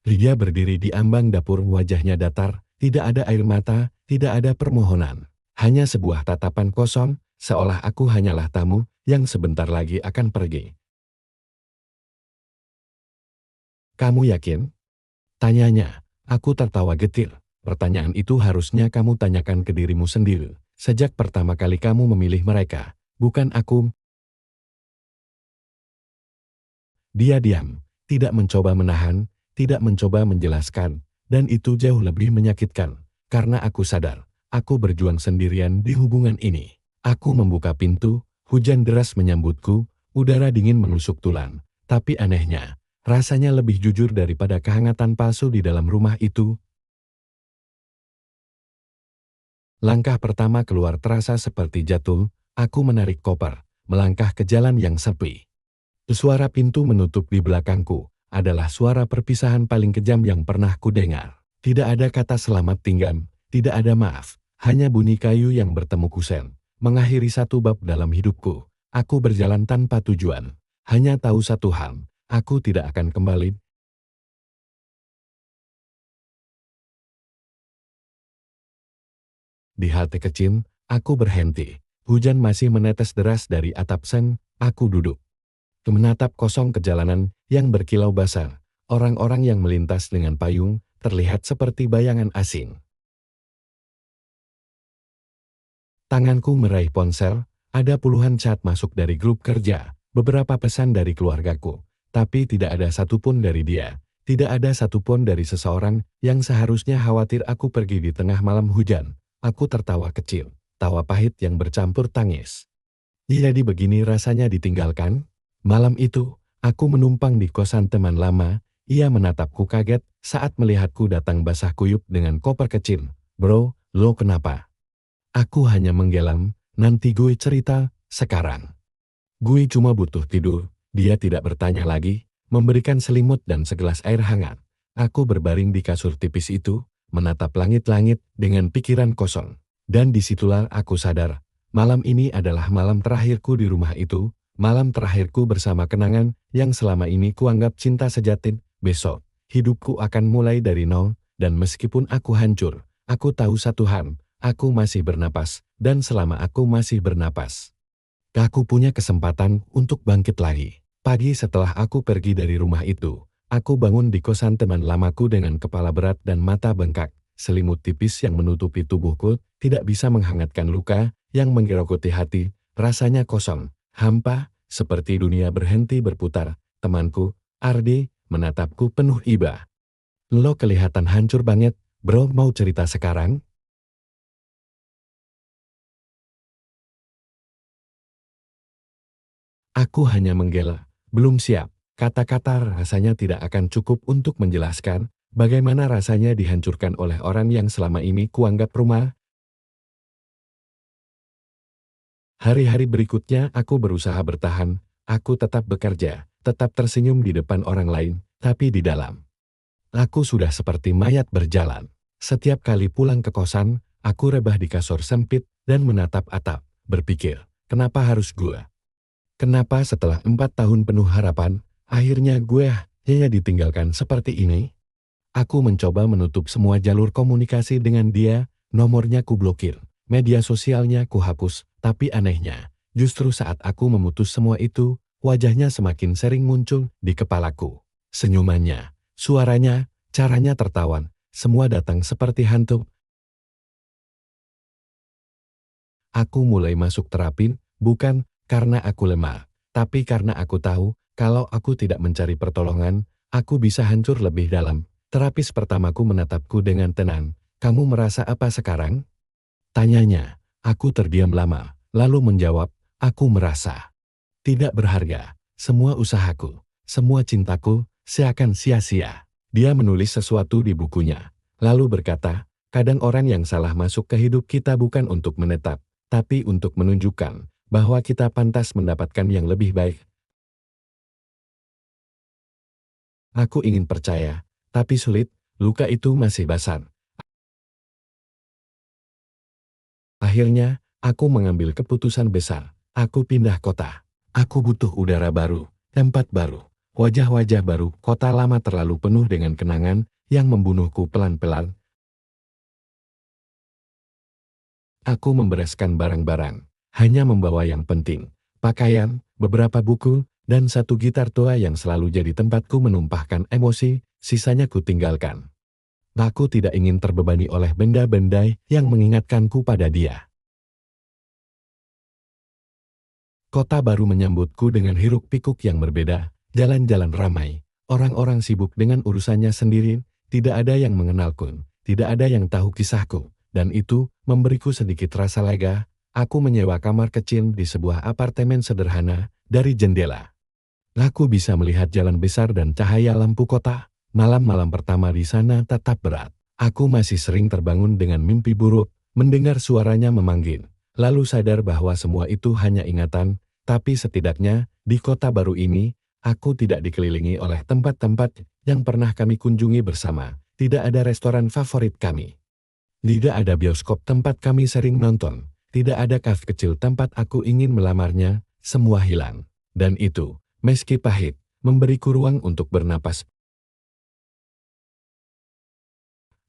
Dia berdiri di ambang dapur, wajahnya datar, tidak ada air mata, tidak ada permohonan. Hanya sebuah tatapan kosong, seolah aku hanyalah tamu yang sebentar lagi akan pergi. "Kamu yakin?" tanyanya. Aku tertawa getir. Pertanyaan itu harusnya kamu tanyakan ke dirimu sendiri. Sejak pertama kali kamu memilih mereka, bukan aku. Dia diam, tidak mencoba menahan, tidak mencoba menjelaskan, dan itu jauh lebih menyakitkan, karena aku sadar, aku berjuang sendirian di hubungan ini. Aku membuka pintu, hujan deras menyambutku, udara dingin menusuk tulang, tapi anehnya, rasanya lebih jujur daripada kehangatan palsu di dalam rumah itu. Langkah pertama keluar terasa seperti jatuh, aku menarik koper, melangkah ke jalan yang sepi. Suara pintu menutup di belakangku adalah suara perpisahan paling kejam yang pernah kudengar. Tidak ada kata selamat tinggal, tidak ada maaf, hanya bunyi kayu yang bertemu kusen. Mengakhiri satu bab dalam hidupku, aku berjalan tanpa tujuan. Hanya tahu satu hal, aku tidak akan kembali. Di halte kecil, aku berhenti. Hujan masih menetes deras dari atap sen, aku duduk. Menatap kosong kejalanan yang berkilau basah. Orang-orang yang melintas dengan payung terlihat seperti bayangan asing. Tanganku meraih ponsel, ada puluhan chat masuk dari grup kerja, beberapa pesan dari keluargaku, tapi tidak ada satupun dari dia. Tidak ada satupun dari seseorang yang seharusnya khawatir aku pergi di tengah malam hujan. Aku tertawa kecil, tawa pahit yang bercampur tangis. Jadi begini rasanya ditinggalkan? Malam itu, aku menumpang di kosan teman lama. Ia menatapku kaget saat melihatku datang basah kuyup dengan koper kecil. Bro, lo kenapa? Aku hanya menggelam, nanti gue cerita, sekarang. Gue cuma butuh tidur. Dia tidak bertanya lagi, memberikan selimut dan segelas air hangat. Aku berbaring di kasur tipis itu, menatap langit-langit dengan pikiran kosong. Dan disitulah aku sadar, malam ini adalah malam terakhirku di rumah itu, malam terakhirku bersama kenangan yang selama ini kuanggap cinta sejati. Besok, hidupku akan mulai dari nol, dan meskipun aku hancur, aku tahu satu hal, aku masih bernapas, dan selama aku masih bernapas, aku punya kesempatan untuk bangkit lagi. Pagi setelah aku pergi dari rumah itu, aku bangun di kosan teman lamaku dengan kepala berat dan mata bengkak. Selimut tipis yang menutupi tubuhku tidak bisa menghangatkan luka yang menggerogoti hati. Rasanya kosong, hampa, seperti dunia berhenti berputar. Temanku, Ardi, menatapku penuh iba. Lo kelihatan hancur banget, bro, mau cerita sekarang? Aku hanya menggela, belum siap. Kata-kata rasanya tidak akan cukup untuk menjelaskan bagaimana rasanya dihancurkan oleh orang yang selama ini kuanggap rumah. Hari-hari berikutnya aku berusaha bertahan, aku tetap bekerja, tetap tersenyum di depan orang lain, tapi di dalam, aku sudah seperti mayat berjalan. Setiap kali pulang ke kosan, aku rebah di kasur sempit dan menatap atap, berpikir, kenapa harus gue? Kenapa setelah 4 tahun penuh harapan, akhirnya gue hanya ditinggalkan seperti ini? Aku mencoba menutup semua jalur komunikasi dengan dia, nomornya ku blokir, media sosialnya ku hapus, tapi anehnya, justru saat aku memutus semua itu, wajahnya semakin sering muncul di kepalaku. Senyumannya, suaranya, caranya tertawan, semua datang seperti hantu. Aku mulai masuk terapi, bukan karena aku lemah, tapi karena aku tahu, kalau aku tidak mencari pertolongan, aku bisa hancur lebih dalam. Terapis pertamaku menatapku dengan tenang. Kamu merasa apa sekarang? Tanyanya. Aku terdiam lama, lalu menjawab, aku merasa tidak berharga. Semua usahaku, semua cintaku, seakan sia-sia. Dia menulis sesuatu di bukunya, lalu berkata, kadang orang yang salah masuk ke hidup kita bukan untuk menetap, tapi untuk menunjukkan bahwa kita pantas mendapatkan yang lebih baik. Aku ingin percaya, tapi sulit, luka itu masih basah. Akhirnya, aku mengambil keputusan besar. Aku pindah kota. Aku butuh udara baru, tempat baru, wajah-wajah baru. Kota lama terlalu penuh dengan kenangan yang membunuhku pelan-pelan. Aku membereskan barang-barang, hanya membawa yang penting. Pakaian, beberapa buku, dan satu gitar tua yang selalu jadi tempatku menumpahkan emosi, sisanya ku tinggalkan. Aku tidak ingin terbebani oleh benda-benda yang mengingatkanku pada dia. Kota baru menyambutku dengan hiruk-pikuk yang berbeda, jalan-jalan ramai, orang-orang sibuk dengan urusannya sendiri, tidak ada yang mengenalku, tidak ada yang tahu kisahku, dan itu memberiku sedikit rasa lega. Aku menyewa kamar kecil di sebuah apartemen sederhana, dari jendela aku bisa melihat jalan besar dan cahaya lampu kota. Malam-malam pertama di sana tetap berat. Aku masih sering terbangun dengan mimpi buruk, mendengar suaranya memanggil, lalu sadar bahwa semua itu hanya ingatan, tapi setidaknya Di kota baru ini, aku tidak dikelilingi oleh tempat-tempat yang pernah kami kunjungi bersama. Tidak ada restoran favorit kami. Tidak ada bioskop tempat kami sering nonton. Tidak ada kafe kecil tempat aku ingin melamarnya. Semua hilang. Dan itu, meski pahit, memberiku ruang untuk bernapas.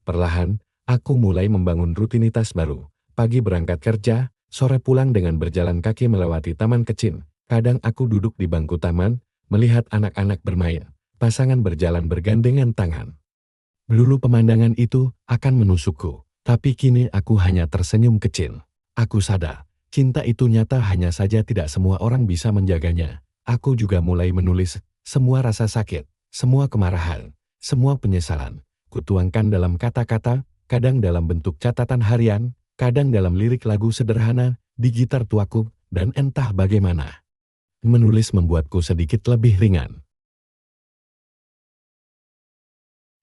Perlahan, aku mulai membangun rutinitas baru. Pagi berangkat kerja, sore pulang dengan berjalan kaki melewati taman kecil. Kadang aku duduk di bangku taman, melihat anak-anak bermain. Pasangan berjalan bergandengan tangan. Dulu pemandangan itu akan menusukku, tapi kini aku hanya tersenyum kecil. Aku sadar, cinta itu nyata, hanya saja tidak semua orang bisa menjaganya. Aku juga mulai menulis semua rasa sakit, semua kemarahan, semua penyesalan. Kutuangkan dalam kata-kata, kadang dalam bentuk catatan harian, kadang dalam lirik lagu sederhana, di gitar tuaku, dan entah bagaimana. Menulis membuatku sedikit lebih ringan.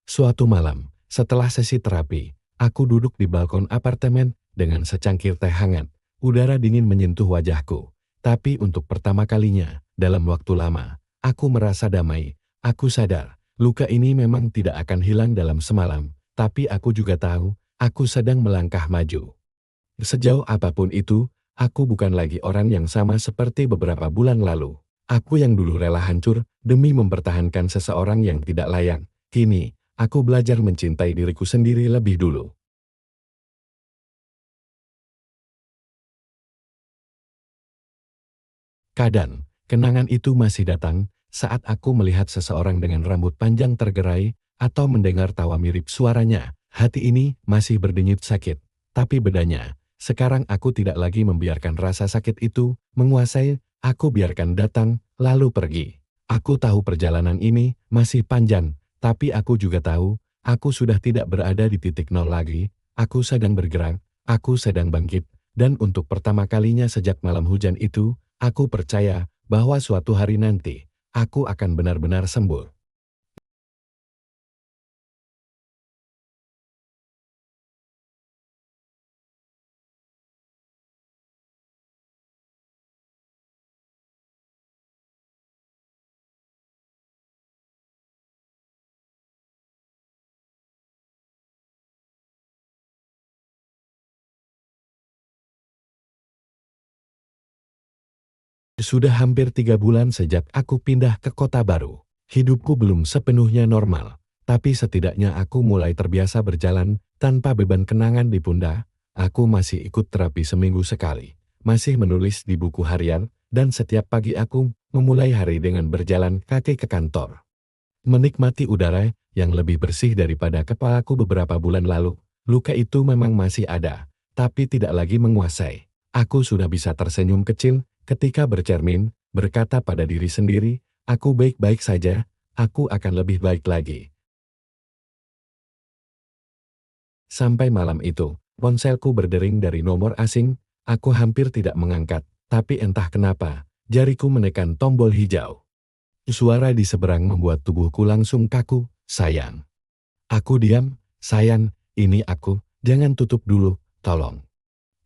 Suatu malam, setelah sesi terapi, aku duduk di balkon apartemen dengan secangkir teh hangat. Udara dingin menyentuh wajahku. Tapi untuk pertama kalinya, dalam waktu lama, aku merasa damai. Aku sadar, luka ini memang tidak akan hilang dalam semalam. Tapi aku juga tahu, aku sedang melangkah maju. Sejauh apapun itu, aku bukan lagi orang yang sama seperti beberapa bulan lalu. Aku yang dulu rela hancur demi mempertahankan seseorang yang tidak layak. Kini, aku belajar mencintai diriku sendiri lebih dulu. Kadang, kenangan itu masih datang saat aku melihat seseorang dengan rambut panjang tergerai atau mendengar tawa mirip suaranya. Hati ini masih berdenyut sakit. Tapi bedanya, sekarang aku tidak lagi membiarkan rasa sakit itu menguasai. Aku biarkan datang, lalu pergi. Aku tahu perjalanan ini masih panjang, tapi aku juga tahu, aku sudah tidak berada di titik nol lagi. Aku sedang bergerak, aku sedang bangkit, dan untuk pertama kalinya sejak malam hujan itu, aku percaya bahwa suatu hari nanti, aku akan benar-benar sembuh. Sudah hampir 3 bulan sejak aku pindah ke kota baru. Hidupku belum sepenuhnya normal, tapi setidaknya aku mulai terbiasa berjalan tanpa beban kenangan di pundak. Aku masih ikut terapi seminggu sekali, masih menulis di buku harian, dan setiap pagi aku memulai hari dengan berjalan kaki ke kantor. Menikmati udara yang lebih bersih daripada kepalaku beberapa bulan lalu. Luka itu memang masih ada, tapi tidak lagi menguasai. Aku sudah bisa tersenyum kecil ketika bercermin, berkata pada diri sendiri, aku baik-baik saja, aku akan lebih baik lagi. Sampai malam itu, ponselku berdering dari nomor asing, aku hampir tidak mengangkat, tapi entah kenapa, jariku menekan tombol hijau. Suara di seberang membuat tubuhku langsung kaku. Sayang. Aku diam. Sayang, ini aku. Jangan tutup dulu, tolong.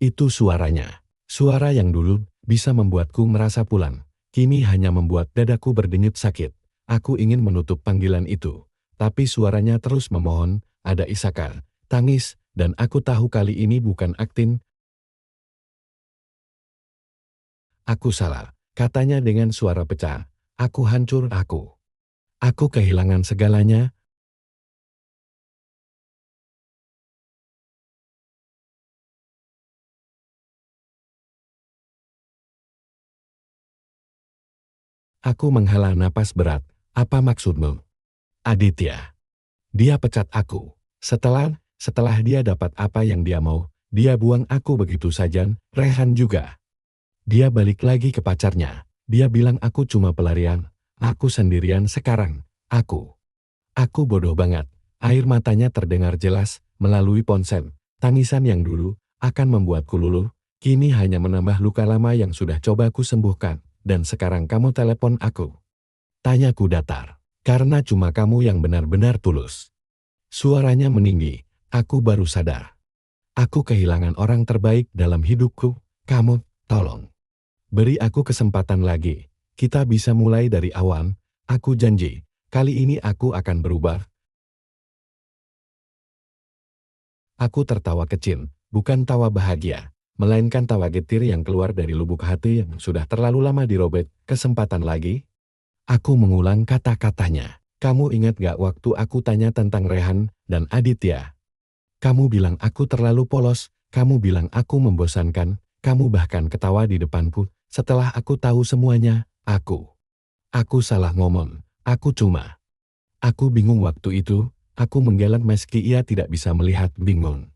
Itu suaranya. Suara yang dulu bisa membuatku merasa pulang. Kini hanya membuat dadaku berdenyut sakit. Aku ingin menutup panggilan itu. Tapi suaranya terus memohon, ada isakan, tangis, dan aku tahu kali ini bukan akting. Aku salah, katanya dengan suara pecah. Aku hancur, aku. Aku kehilangan segalanya. Aku menghela napas berat. Apa maksudmu? Aditya. Dia pecat aku. Setelah dia dapat apa yang dia mau, dia buang aku begitu saja. Rehan juga. Dia balik lagi ke pacarnya. Dia bilang aku cuma pelarian. Aku sendirian sekarang. Aku bodoh banget. Air matanya terdengar jelas melalui ponsel. Tangisan yang dulu akan membuatku luluh, kini hanya menambah luka lama yang sudah coba ku sembuhkan. Dan sekarang kamu telepon aku. Tanyaku datar. Karena cuma kamu yang benar-benar tulus. Suaranya meninggi. Aku baru sadar. Aku kehilangan orang terbaik dalam hidupku. Kamu, tolong. Beri aku kesempatan lagi. Kita bisa mulai dari awal. Aku janji, kali ini aku akan berubah. Aku tertawa kecil, bukan tawa bahagia, melainkan tawa getir yang keluar dari lubuk hati yang sudah terlalu lama dirobek. Kesempatan lagi? Aku mengulang kata-katanya. Kamu ingat gak waktu aku tanya tentang Rehan dan Aditya? Kamu bilang aku terlalu polos, kamu bilang aku membosankan, kamu bahkan ketawa di depanku. Setelah aku tahu semuanya, aku salah ngomong. Aku bingung waktu itu. Aku menggeleng meski ia tidak bisa melihat bingung.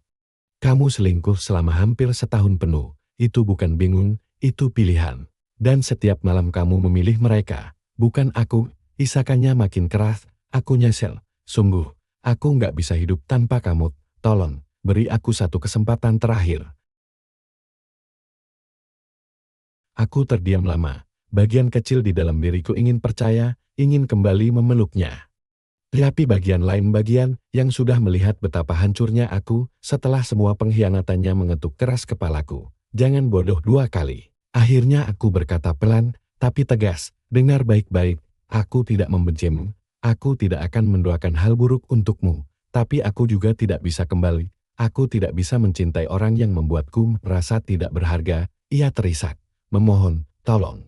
Kamu selingkuh selama hampir setahun penuh. Itu bukan bingung, itu pilihan. Dan setiap malam kamu memilih mereka, bukan aku. Isakannya makin keras. Aku nyesel. Sungguh, aku nggak bisa hidup tanpa kamu. Tolong, beri aku satu kesempatan terakhir. Aku terdiam lama. Bagian kecil di dalam diriku ingin percaya, ingin kembali memeluknya. Tapi bagian lain, bagian yang sudah melihat betapa hancurnya aku setelah semua pengkhianatannya, mengetuk keras kepalaku. Jangan bodoh dua kali. Akhirnya aku berkata pelan, tapi tegas, dengar baik-baik, aku tidak membencimu. Aku tidak akan mendoakan hal buruk untukmu. Tapi aku juga tidak bisa kembali. Aku tidak bisa mencintai orang yang membuatku merasa tidak berharga. Ia terisak. Memohon, tolong.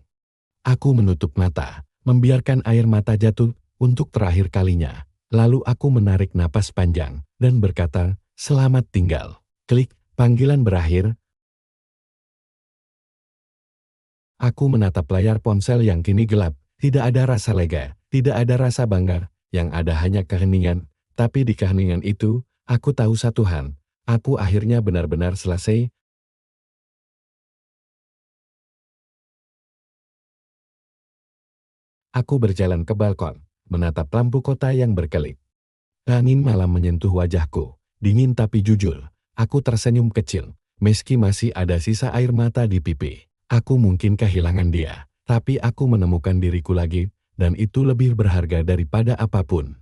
Aku menutup mata, membiarkan air mata jatuh. Untuk terakhir kalinya, lalu aku menarik napas panjang dan berkata, selamat tinggal. Klik, panggilan berakhir. Aku menatap layar ponsel yang kini gelap. Tidak ada rasa lega, tidak ada rasa bangga, yang ada hanya keheningan. Tapi di keheningan itu, aku tahu satu hal. Aku akhirnya benar-benar selesai. Aku berjalan ke balkon, menatap lampu kota yang berkelip. Angin malam menyentuh wajahku, dingin tapi jujur. Aku tersenyum kecil, meski masih ada sisa air mata di pipi. Aku mungkin kehilangan dia, tapi aku menemukan diriku lagi, dan itu lebih berharga daripada apapun.